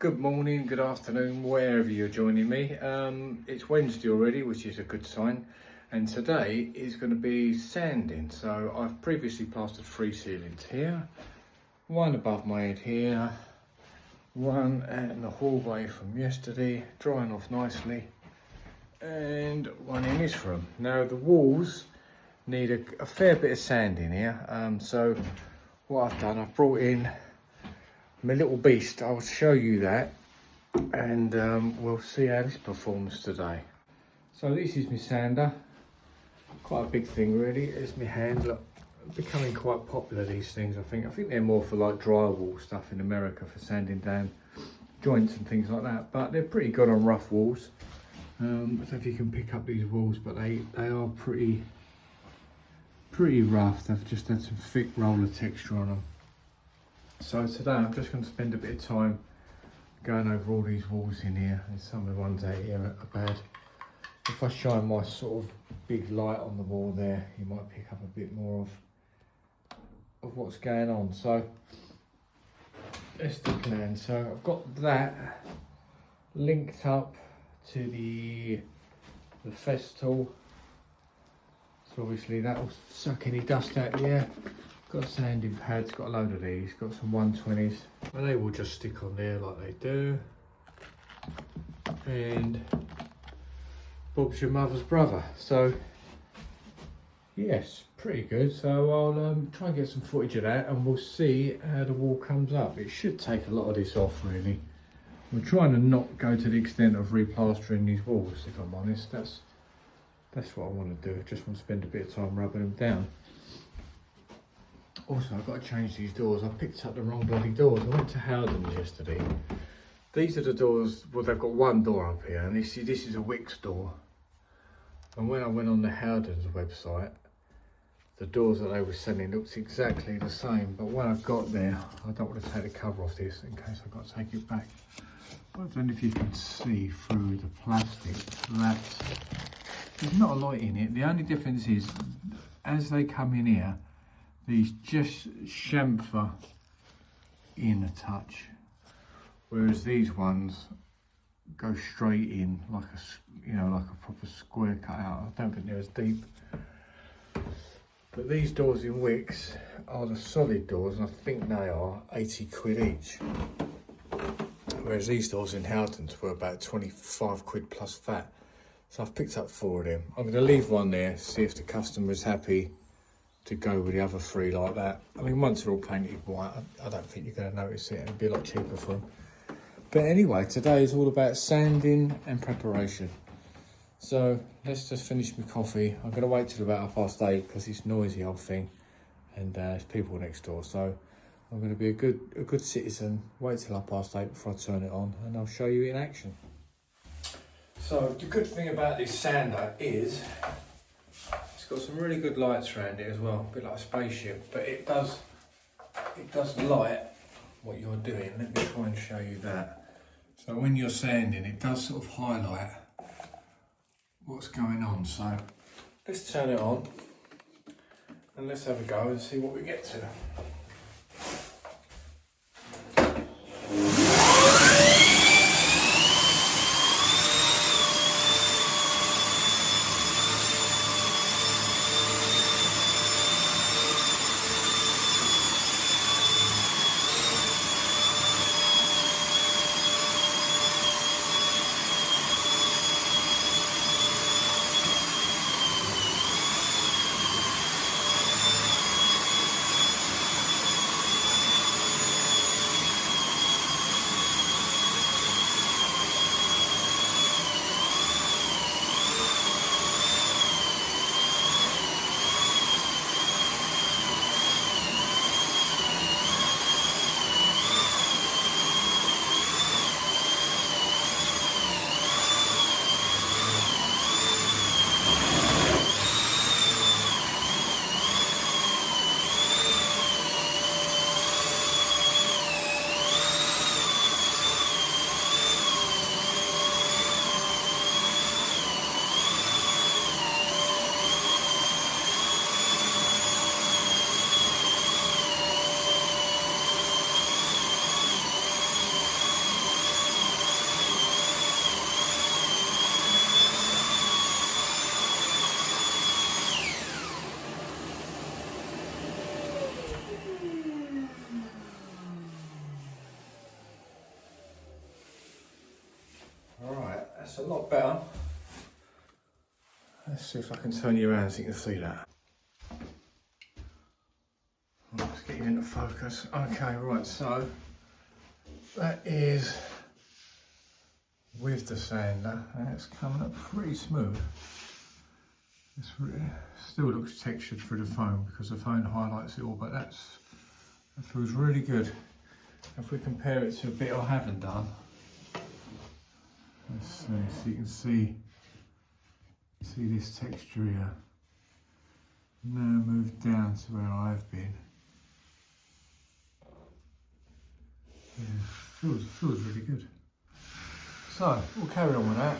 Good morning, good afternoon, wherever you're joining me. It's Wednesday already, which is a good sign. And today is going to be sanding. So I've previously plastered 3 ceilings here. One above my head here. One at the hallway from yesterday, drying off nicely. And one in this room. Now the walls need a fair bit of sanding here. So what I've done, I've brought in my little beast. I'll show you that, and we'll see how this performs today. So this is my sander, quite a big thing really. It's my hand. Look, becoming quite popular, these things. I think they're more for like drywall stuff in America, for sanding down joints and things like that, but they're pretty good on rough walls. I don't know if you can pick up these walls, but they are pretty rough. They've just had some thick roller texture on them. So today I'm just going to spend a bit of time going over all these walls in here, and some of the ones out here are bad. If I shine my sort of big light on the wall there, you might pick up a bit more of what's going on. So that's the plan. So I've got that linked up to the Festool. So obviously that will suck any dust out of the air. Got sanding pads, got a load of these, got some 120s, and they will just stick on there like they do. And Bob's your mother's brother. So yes, pretty good. So I'll try and get some footage of that, and we'll see how the wall comes up. It should take a lot of this off really. We're trying to not go to the extent of replastering these walls, if I'm honest. That's what I want to do. I just want to spend a bit of time rubbing them down. Also, I've got to change these doors. I picked up the wrong bloody doors. I went to Howden's yesterday. These are the doors, well, they've got one door up here, and this is a Wicks door. And when I went on the Howden's website, the doors that they were selling looked exactly the same. But when I got there, I don't want to take the cover off this in case I've got to take it back. I don't know if you can see through the plastic. There's not a lot in it. The only difference is, as they come in here, these just chamfer in a touch, whereas these ones go straight in like a proper square cut out. I don't think they're as deep. But these doors in Wicks are the solid doors, and I think they are 80 quid each. Whereas these doors in Howden's were about 25 quid plus VAT. So I've picked up 4 of them. I'm going to leave one there, see if the customer is happy to go with the other 3 like that. I mean, once they're all painted white, I don't think you're going to notice it. It'll be a lot cheaper for them. But anyway, today is all about sanding and preparation. So let's just finish my coffee. I'm going to wait till about 8:30 because it's noisy, old thing, and there's people next door. So I'm going to be a good citizen. Wait till 8:30 before I turn it on, and I'll show you in action. So the good thing about this sander is it's got some really good lights around it as well, a bit like a spaceship, but it does light what you're doing. Let me try and show you that. So when you're sanding, it does sort of highlight what's going on. So let's turn it on and let's have a go and see what we get to. That's a lot better. Let's see if I can turn you around so you can see that. Let's get you into focus. Okay, right, so that is with the sander, and it's coming up pretty smooth. It still looks textured through the foam because the foam highlights it all, but that feels really good. If we compare it to a bit I haven't done, let's see, so you can see this texture here. Now move down to where I've been. Yeah, feels really good. So we'll carry on with that.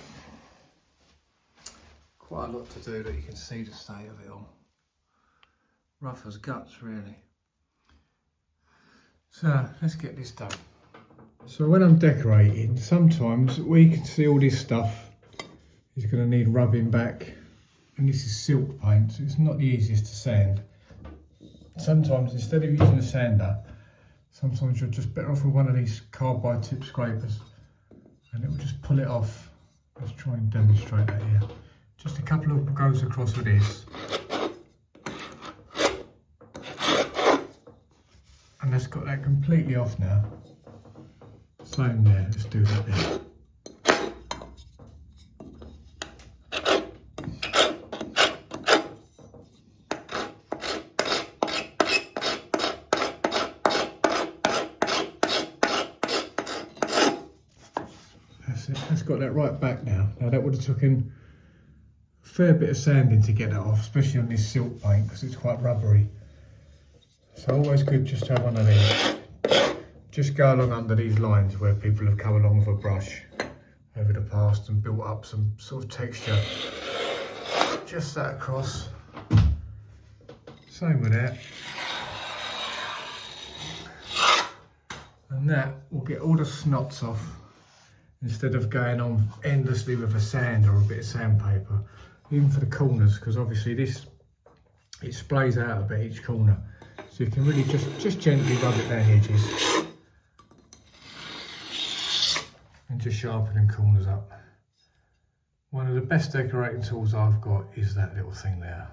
Quite a lot to do that you can see the state of it all. Rough as guts, really. So let's get this done. So when I'm decorating, sometimes where you can see all this stuff is going to need rubbing back, and this is silk paint, so it's not the easiest to sand. Sometimes instead of using a sander, sometimes you're just better off with one of these carbide tip scrapers, and it will just pull it off. Let's try and demonstrate that here. Just a couple of goes across with this, and that's got that completely off now. Same there, let's do that there. That's it, that's got that right back now. Now that would have taken a fair bit of sanding to get that off, especially on this silk paint because it's quite rubbery. So always good just to have one of these. Just go along under these lines where people have come along with a brush over the past and built up some sort of texture. Just that across. Same with that. And that will get all the snots off instead of going on endlessly with a sand or a bit of sandpaper. Even for the corners, because obviously this, it sprays out a bit each corner. So you can really just gently rub it down the edges. And just sharpening corners up. One of the best decorating tools I've got is that little thing there.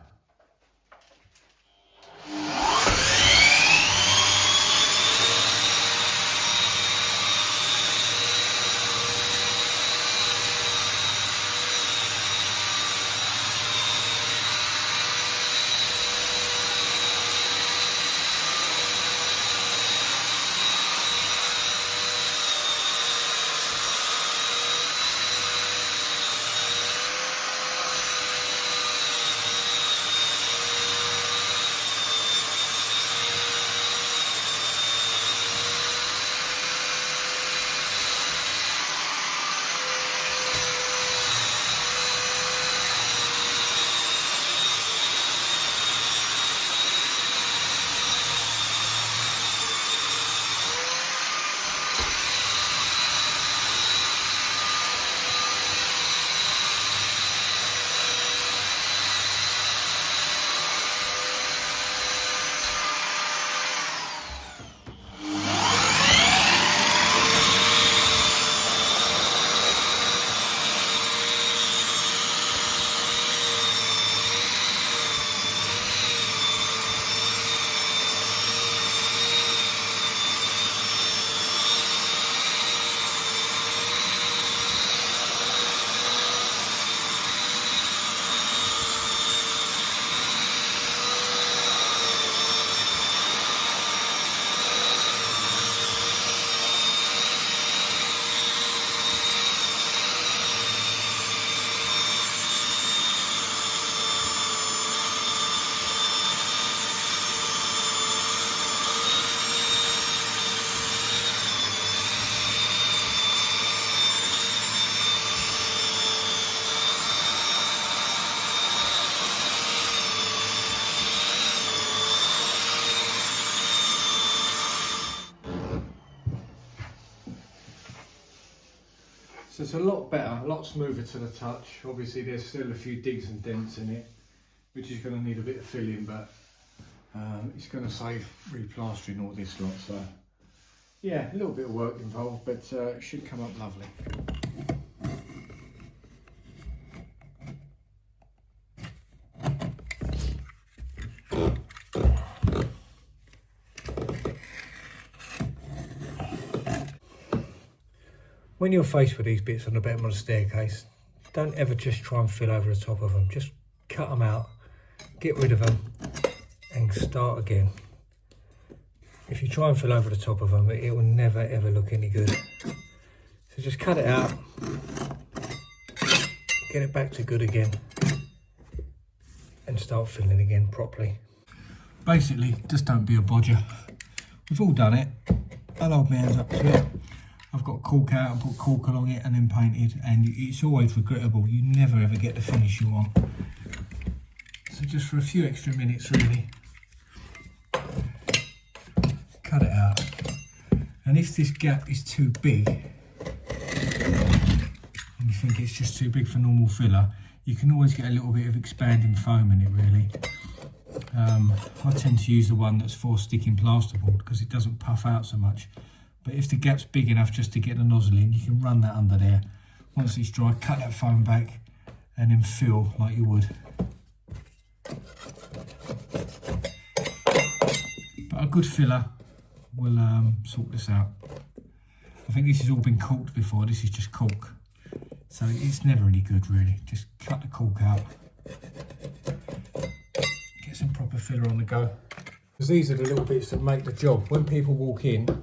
So it's a lot better, a lot smoother to the touch. Obviously there's still a few digs and dents in it, which is going to need a bit of filling, but it's going to save replastering all this lot. So yeah, a little bit of work involved, but it should come up lovely. when you're faced with these bits on the bottom of the staircase, don't ever just try and fill over the top of them. Just cut them out, get rid of them, and start again. If you try and fill over the top of them, it will never ever look any good. So just cut it out, get it back to good again, and start filling again properly. Basically, just don't be a bodger. We've all done it. I'll hold my hands up to it. I've got caulk out and put caulk along it and then painted, and it's always regrettable. You never ever get the finish you want. So just for a few extra minutes really, cut it out. And if this gap is too big, and you think it's just too big for normal filler, you can always get a little bit of expanding foam in it really. I tend to use the one that's for sticking plasterboard because it doesn't puff out so much. But if the gap's big enough just to get the nozzle in, you can run that under there. Once it's dry, cut that foam back and then fill like you would. But a good filler will sort this out. I think this has all been caulked before. This is just caulk, so it's never any good really. Just cut the caulk out, get some proper filler on the go, because these are the little bits that make the job. When people walk in, they're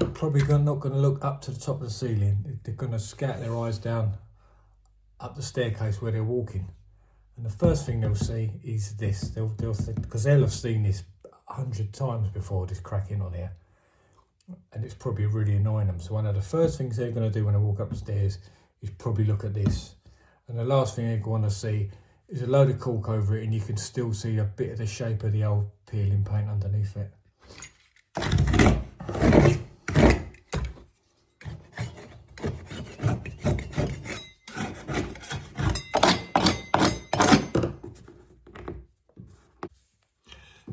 probably not going to look up to the top of the ceiling. They're going to scatter their eyes down up the staircase where they're walking, and the first thing they'll see is this. They'll think, because they'll have seen this 100 times before, this cracking on here, and it's probably really annoying them. So one of the first things they're going to do when they walk up the stairs is probably look at this, and the last thing they're going to see is a load of caulk over it, and you can still see a bit of the shape of the old peeling paint underneath it.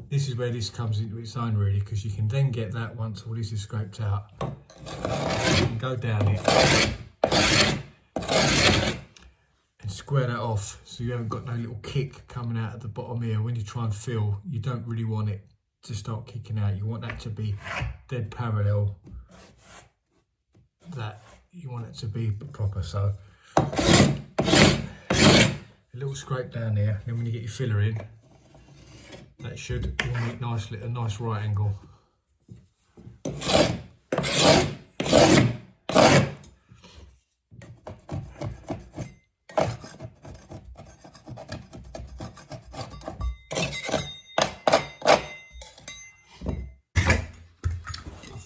This is where this comes into its own really, because you can then get that, once all this is scraped out, you can go down it and square that off so you haven't got no little kick coming out at the bottom here. When you try and fill, you don't really want it to start kicking out. You want that to be dead parallel, that you want it to be proper. So a little scrape down there, then when you get your filler in, that should make a nice right angle. I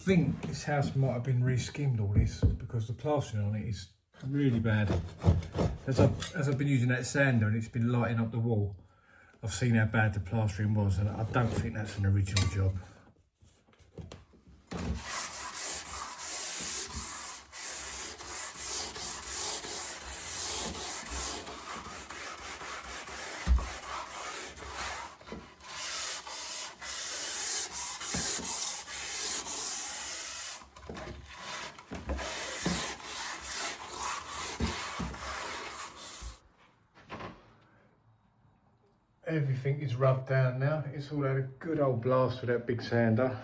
think this house might have been re-skimmed, all this, because the plastering on it is really bad. As I've been using that sander and it's been lighting up the wall, I've seen how bad the plastering was, and I don't think that's an original job. Everything is rubbed down now. It's all had a good old blast with that big sander.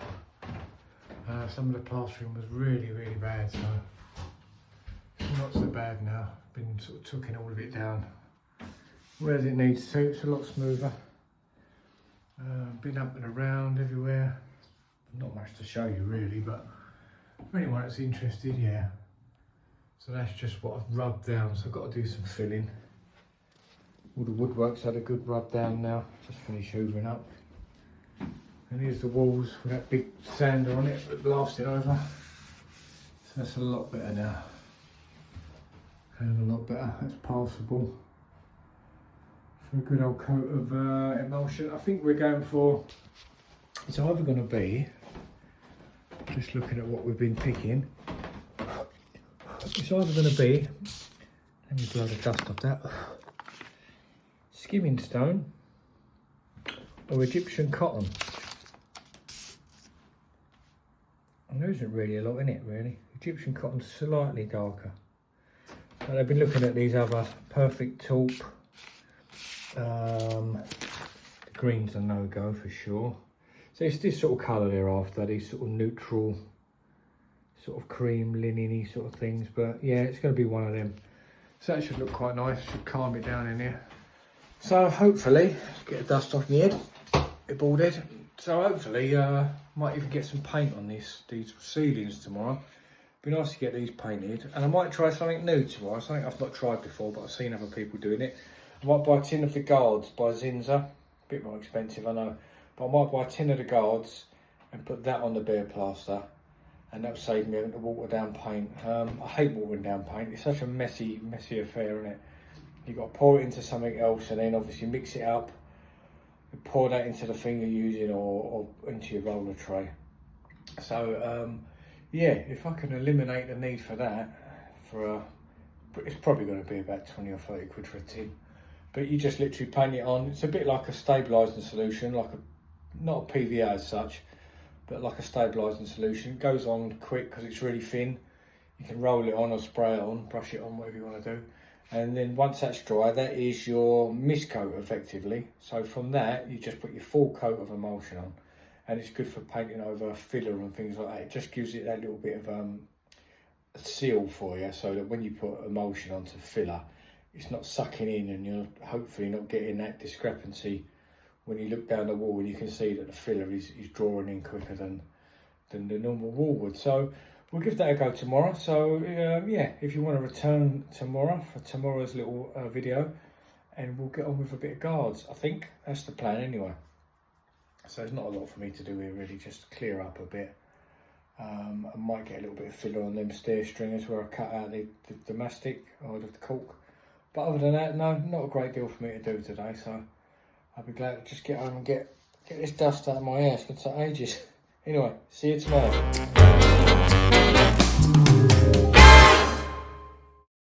Some of the plastering was really bad, so it's not so bad now. Been sort of tucking all of it down where it needs to. It's a lot smoother. Been up and around everywhere. Not much to show you really, but for anyone that's interested, yeah. So that's just what I've rubbed down, so I've got to do some filling. All the woodwork's had a good rub down now. Just finished hoovering up. And here's the walls with that big sander on it that blasted over. So that's a lot better now. Kind of a lot better. That's passable. For a good old coat of emulsion. I think we're going for, it's either going to be, just looking at what we've been picking, it's either going to be, let me blow the dust off that, skimming stone or Egyptian cotton. And there isn't really a lot in it really. Egyptian cotton's slightly darker. But they've been looking at these other perfect taupe. The green's a no-go for sure. So it's this sort of colour they're after, these sort of neutral sort of cream linen-y sort of things, but yeah, it's going to be one of them. So that should look quite nice, should calm it down in here. So hopefully, get the dust off my head, it bald head. So hopefully, might even get some paint on these ceilings tomorrow. Be nice to get these painted, and I might try something new tomorrow, something I've not tried before, but I've seen other people doing it. I might buy a tin of the guards by Zinza, a bit more expensive I know, but I might buy a tin of the guards and put that on the bare plaster, and that'll save me having to water down paint. I hate watering down paint, it's such a messy affair, isn't it? You've got to pour it into something else and then obviously mix it up, and pour that into the thing you're using or into your roller tray. So yeah, if I can eliminate the need for that, it's probably going to be about 20 or 30 quid for a tin. But you just literally paint it on. It's a bit like a stabilising solution, not a PVA as such, but like a stabilising solution. It goes on quick because it's really thin. You can roll it on or spray it on, brush it on, whatever you want to do. And then once that's dry, that is your mist coat effectively. So from that, you just put your full coat of emulsion on. And it's good for painting over filler and things like that. It just gives it that little bit of a seal for you, so that when you put emulsion onto filler, it's not sucking in, and you're hopefully not getting that discrepancy when you look down the wall and you can see that the filler is drawing in quicker than the normal wall would. So we'll give that a go tomorrow. So yeah, if you want to return tomorrow for tomorrow's little video, and we'll get on with a bit of guards. I think that's the plan anyway. So there's not a lot for me to do here really, just clear up a bit. I might get a little bit of filler on them stair stringers where I cut out the mastic or the cork. But other than that, no, not a great deal for me to do today. So I'll be glad to just get home and get this dust out of my hair. It's going to take ages. Anyway, see you tomorrow.